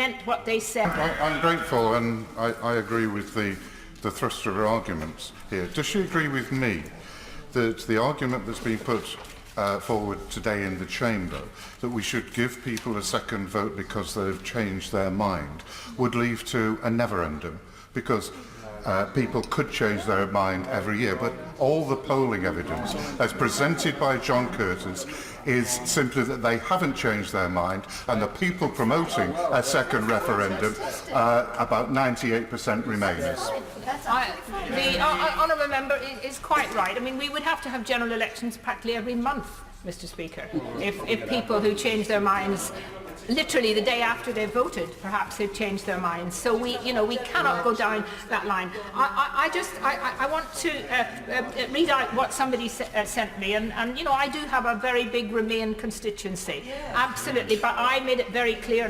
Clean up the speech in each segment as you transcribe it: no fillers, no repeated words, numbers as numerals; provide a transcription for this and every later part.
meant what they said. I'm grateful, and I agree with the thrust of her arguments here. Does she agree with me that the argument that's been put forward today in the Chamber, that we should give people a second vote because they've changed their mind, would lead to a never-ending? Because people could change their mind every year, but all the polling evidence as presented by John Curtis is simply that they haven't changed their mind, and the people promoting a second referendum are about 98% Remainers. The honourable member is quite right. I mean, we would have to have general elections practically every month, Mr. Speaker, if people who change their minds literally the day after they've voted, perhaps they've changed their minds. So we cannot go down that line. I want to read out what somebody sent me, and I do have a very big Remain constituency, absolutely. But I made it very clear,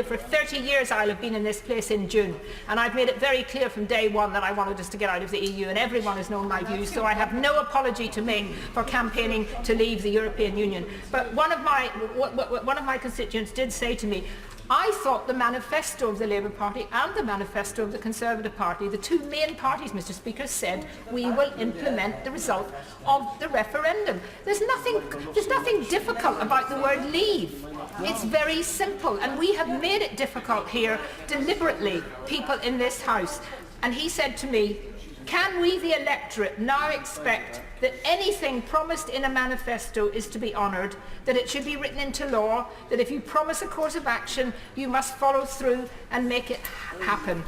for 30 years I'll have been in this place in June, and I've made it very clear from day one that I wanted us to get out of the EU, and everyone has known my views. So I have no apology to make for campaigning to leave the European Union. But one of my constituents did say to me, I thought the manifesto of the Labour Party and the manifesto of the Conservative Party, the two main parties, Mr. Speaker, said we will implement the result of the referendum. There's nothing difficult about the word leave. It's very simple, and we have made it difficult here deliberately, people in this House. And he said to me, can we, the electorate, now expect that anything promised in a manifesto is to be honoured, that it should be written into law, that if you promise a course of action, you must follow through and make it happen?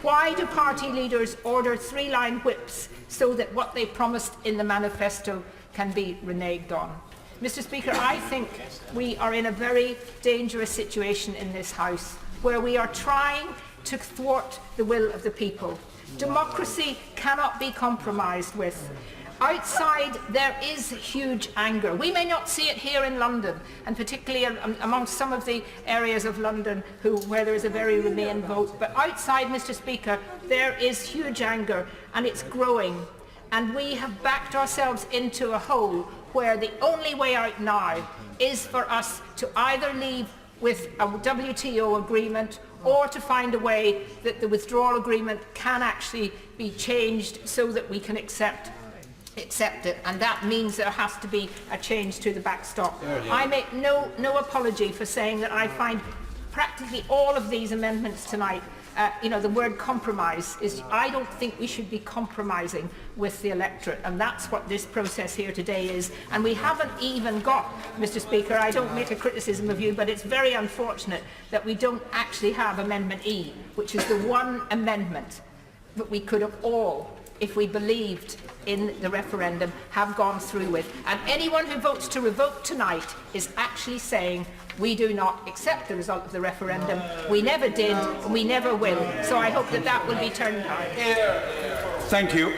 Why do party leaders order three-line whips so that what they promised in the manifesto can be reneged on? Mr. Speaker, I think we are in a very dangerous situation in this House, where we are trying to thwart the will of the people. Democracy cannot be compromised with. Outside, there is huge anger. We may not see it here in London, and particularly amongst some of the areas of London where there is a very Remain vote. But outside, Mr. Speaker, there is huge anger, and it's growing. And we have backed ourselves into a hole where the only way out now is for us to either leave with a WTO agreement, or to find a way that the withdrawal agreement can actually be changed so that we can accept it, and that means there has to be a change to the backstop. I make no apology for saying that I find practically all of these amendments tonight, the word compromise is, I don't think we should be compromising with the electorate, and that's what this process here today is. And we haven't even got, Mr. Speaker, I don't make a criticism of you, but it's very unfortunate that we don't actually have Amendment E, which is the one amendment that we could have all, if we believed in the referendum, have gone through with. And anyone who votes to revoke tonight is actually saying we do not accept the result of the referendum. We never did, and we never will. So I hope that will be turned down. Thank you.